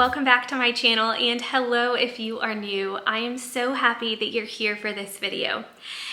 welcome back to my channel, and hello if you are new. I am so happy that you're here for this video.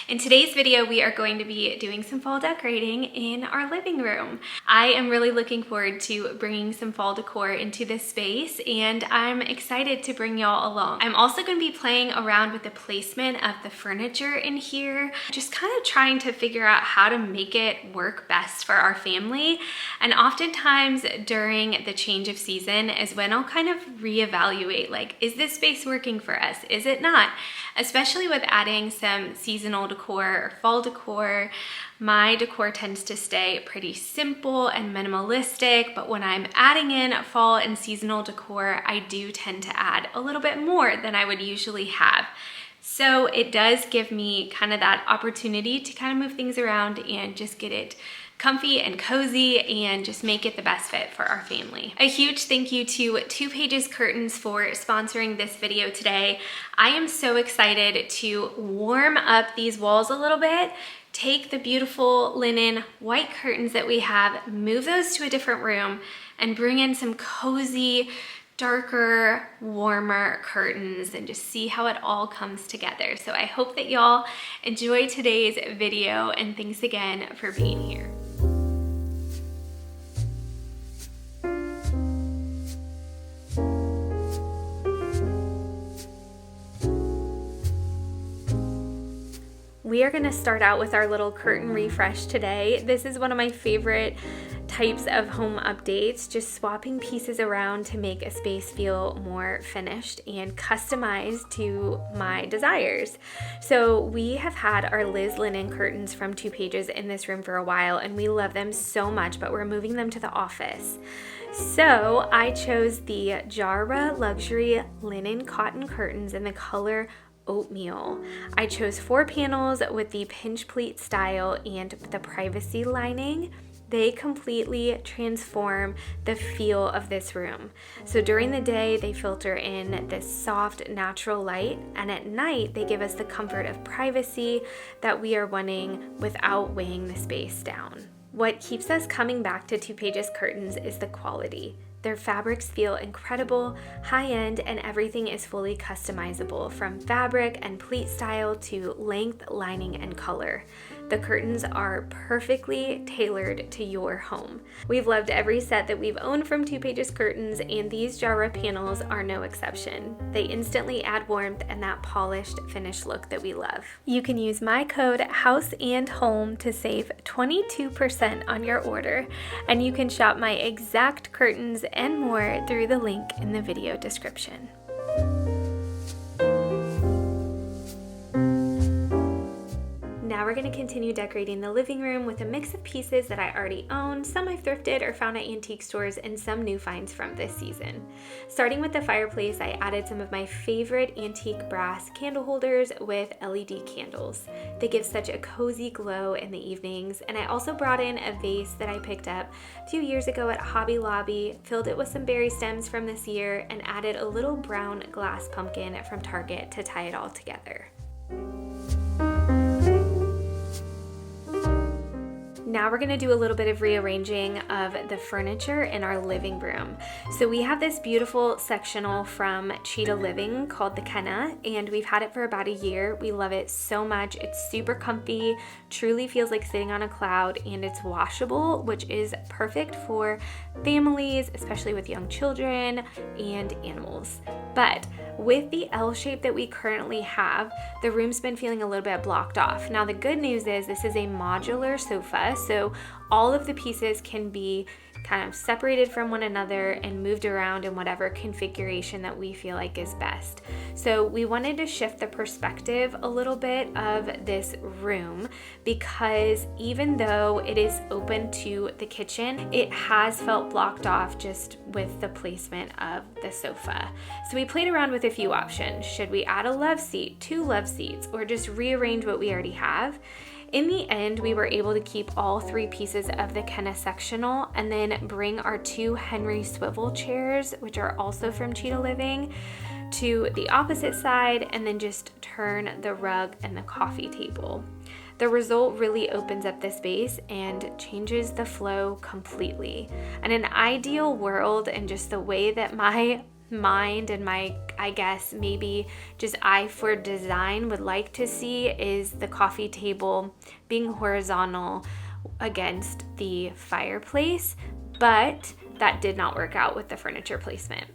In today's video, we are going to be doing some fall decorating in our living room. I am really looking forward to bringing some fall decor into this space, and I'm excited to bring y'all along. I'm also going to be playing around with the placement of the furniture in here, just kind of trying to figure out how to make it work best for our family. And oftentimes during the change of season is when I'll kind of reevaluate, like, is this space working for us? Is it not? Especially with adding some seasonal decor or fall decor. My decor tends to stay pretty simple and minimalistic, but when I'm adding in fall and seasonal decor, I do tend to add a little bit more than I would usually have. So it does give me kind of that opportunity to kind of move things around and just get it comfy and cozy and just make it the best fit for our family. A huge thank you to 2 Pages Curtains for sponsoring this video today. I am so excited to warm up these walls a little bit, take the beautiful linen white curtains that we have, move those to a different room, and bring in some cozy, darker, warmer curtains and just see how it all comes together. So I hope that y'all enjoy today's video, and thanks again for being here. We are gonna start out with our little curtain refresh today. This is one of my favorite types of home updates, just swapping pieces around to make a space feel more finished and customized to my desires. So we have had our Liz linen curtains from 2 Pages in this room for a while, and we love them so much, but we're moving them to the office. So I chose the Jawara luxury linen cotton curtains in the color Oatmeal. I chose 4 panels with the Pinch Pleat style and the privacy lining. They completely transform the feel of this room. So during the day, they filter in this soft, natural light, and at night, they give us the comfort of privacy that we are wanting without weighing the space down. What keeps us coming back to 2 Pages curtains is the quality. Their fabrics feel incredible, high-end, and everything is fully customizable, from fabric and pleat style to length, lining, and color. The curtains are perfectly tailored to your home. We've loved every set that we've owned from 2 Pages Curtains, and these Jawara panels are no exception. They instantly add warmth and that polished, finished look that we love. You can use my code HOUSEANDHOME to save 22% on your order, and you can shop my exact curtains and more through the link in the video description. Now we're going to continue decorating the living room with a mix of pieces that I already own, some I've thrifted or found at antique stores, and some new finds from this season. Starting with the fireplace, I added some of my favorite antique brass candle holders with LED candles. They give such a cozy glow in the evenings, and I also brought in a vase that I picked up a few years ago at Hobby Lobby, filled it with some berry stems from this year, and added a little brown glass pumpkin from Target to tie it all together. Now we're going to do a little bit of rearranging of the furniture in our living room. So we have this beautiful sectional from Cheetah Living called the Kenna, and we've had it for about a year. We love it so much. It's super comfy, truly feels like sitting on a cloud, and it's washable, which is perfect for families, especially with young children and animals. But with the L shape that we currently have, the room's been feeling a little bit blocked off. Now the good news is this is a modular sofa, so all of the pieces can be kind of separated from one another and moved around in whatever configuration that we feel like is best. So we wanted to shift the perspective a little bit of this room, because even though it is open to the kitchen, it has felt blocked off just with the placement of the sofa. So we played around with a few options. Should we add a love seat, 2 love seats, or just rearrange what we already have? In the end, we were able to keep all 3 pieces of the Kenna sectional and then bring our 2 Henry swivel chairs, which are also from Cheetah Living, to the opposite side, and then just turn the rug and the coffee table. The result really opens up the space and changes the flow completely. In an ideal world, and just the way that my mind and my, I guess, maybe just eye for design would like to see is the coffee table being horizontal against the fireplace, but that did not work out with the furniture placement.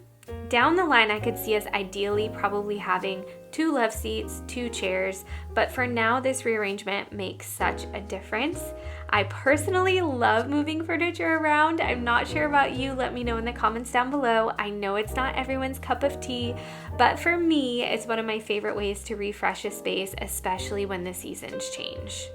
Down the line, I could see us ideally probably having 2 love seats, 2 chairs, but for now, this rearrangement makes such a difference. I personally love moving furniture around. I'm not sure about you. Let me know in the comments down below. I know it's not everyone's cup of tea, but for me, it's one of my favorite ways to refresh a space, especially when the seasons change.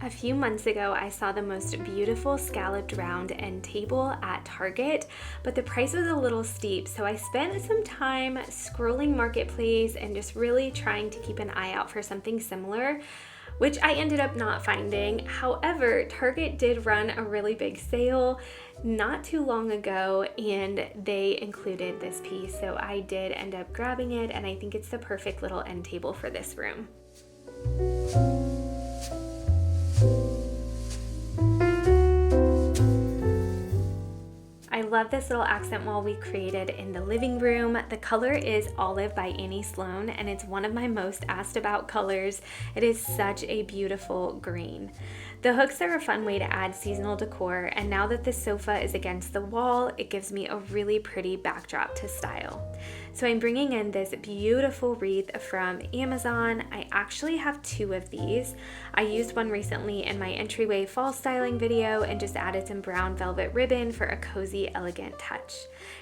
A few months ago, I saw the most beautiful scalloped round end table at Target, but the price was a little steep, so I spent some time scrolling Marketplace and just really trying to keep an eye out for something similar, which I ended up not finding. However, Target did run a really big sale not too long ago, and they included this piece, so I did end up grabbing it, and I think it's the perfect little end table for this room. I love this little accent wall we created in the living room. The color is Olive by Annie Sloan, and it's one of my most asked about colors. It is such a beautiful green. The hooks are a fun way to add seasonal decor, and now that the sofa is against the wall, it gives me a really pretty backdrop to style. So I'm bringing in this beautiful wreath from Amazon. I actually have 2 of these. I used one recently in my entryway fall styling video and just added some brown velvet ribbon for a cozy, elegant touch.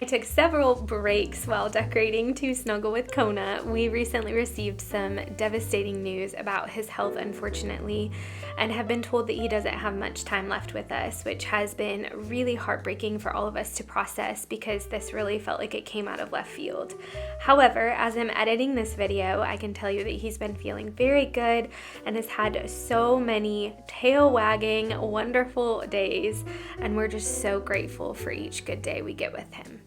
I took several breaks while decorating to snuggle with Kona. We recently received some devastating news about his health, unfortunately, and have been told that he doesn't have much time left with us, which has been really heartbreaking for all of us to process because this really felt like it came out of left field. However, as I'm editing this video, I can tell you that he's been feeling very good and has had so many tail-wagging, wonderful days, and we're just so grateful for each good day we get with him.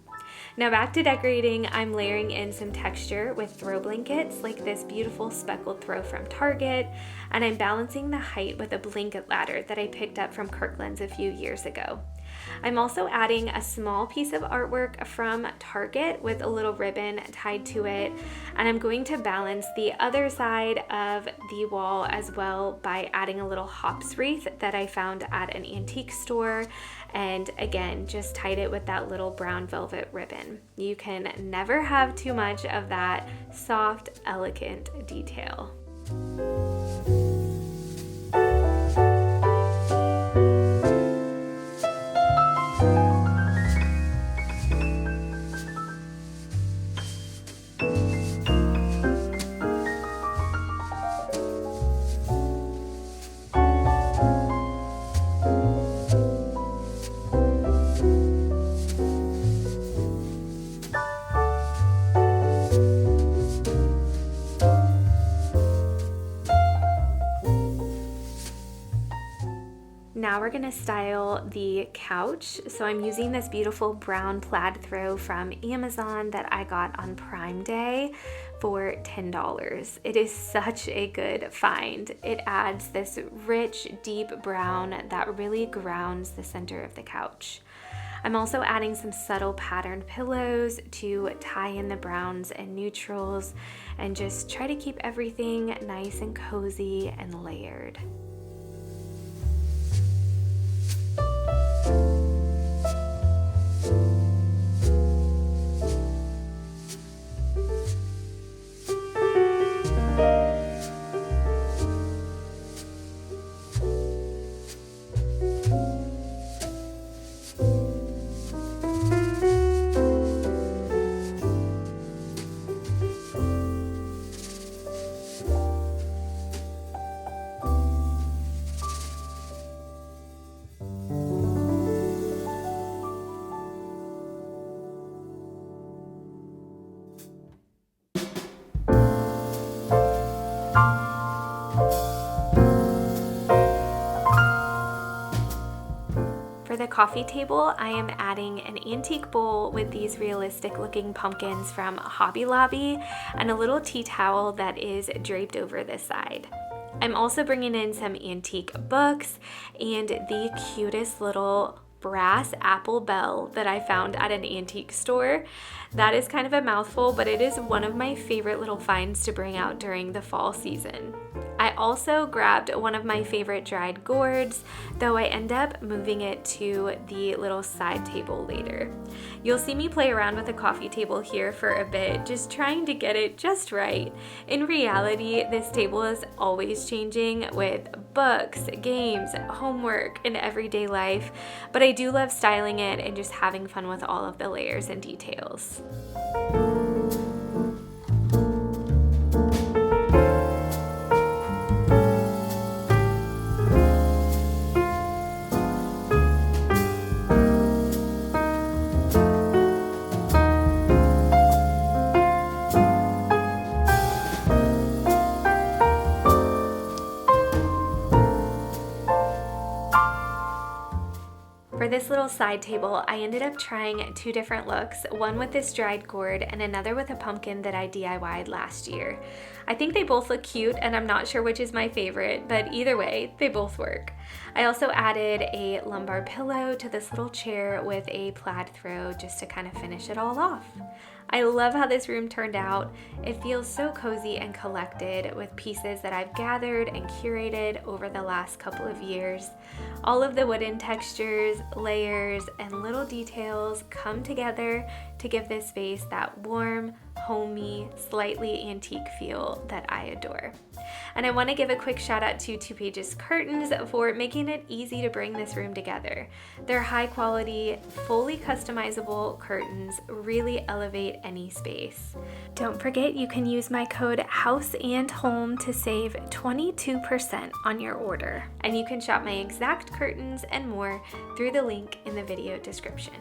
Now back to decorating, I'm layering in some texture with throw blankets like this beautiful speckled throw from Target, and I'm balancing the height with a blanket ladder that I picked up from Kirkland's a few years ago. I'm also adding a small piece of artwork from Target with a little ribbon tied to it, and I'm going to balance the other side of the wall as well by adding a little hops wreath that I found at an antique store, and again just tied it with that little brown velvet ribbon. You can never have too much of that soft, elegant detail. Now we're gonna style the couch. So I'm using this beautiful brown plaid throw from Amazon that I got on Prime Day for $10. It is such a good find. It adds this rich, deep brown that really grounds the center of the couch. I'm also adding some subtle patterned pillows to tie in the browns and neutrals and just try to keep everything nice and cozy and layered. coffee table, I am adding an antique bowl with these realistic looking pumpkins from Hobby Lobby and a little tea towel that is draped over this side. I'm also bringing in some antique books and the cutest little brass apple bell that I found at an antique store. That is kind of a mouthful, but it is one of my favorite little finds to bring out during the fall season. I also grabbed one of my favorite dried gourds, though I end up moving it to the little side table later. You'll see me play around with the coffee table here for a bit, just trying to get it just right. In reality, this table is always changing with books, games, homework, and everyday life, but I do love styling it and just having fun with all of the layers and details. For this little side table, I ended up trying two different looks, one with this dried gourd and another with a pumpkin that I DIY'd last year. I think they both look cute and I'm not sure which is my favorite, but either way, they both work. I also added a lumbar pillow to this little chair with a plaid throw just to kind of finish it all off. I love how this room turned out. It feels so cozy and collected with pieces that I've gathered and curated over the last couple of years. All of the wooden textures, layers, and little details come together to give this space that warm, homey, slightly antique feel that I adore. And I want to give a quick shout out to Two Pages Curtains for making it easy to bring this room together. Their high quality, fully customizable curtains really elevate any space. Don't forget you can use my code HOUSEANDHOME to save 22% on your order. And you can shop my exact curtains and more through the link in the video description.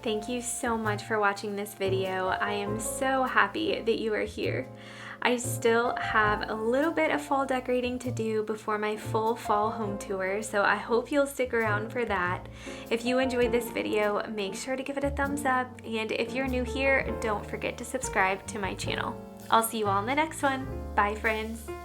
Thank you so much for watching this video. I am so happy that you are here. I still have a little bit of fall decorating to do before my full fall home tour, so I hope you'll stick around for that. If you enjoyed this video, make sure to give it a thumbs up, and if you're new here, don't forget to subscribe to my channel. I'll see you all in the next one. Bye, friends.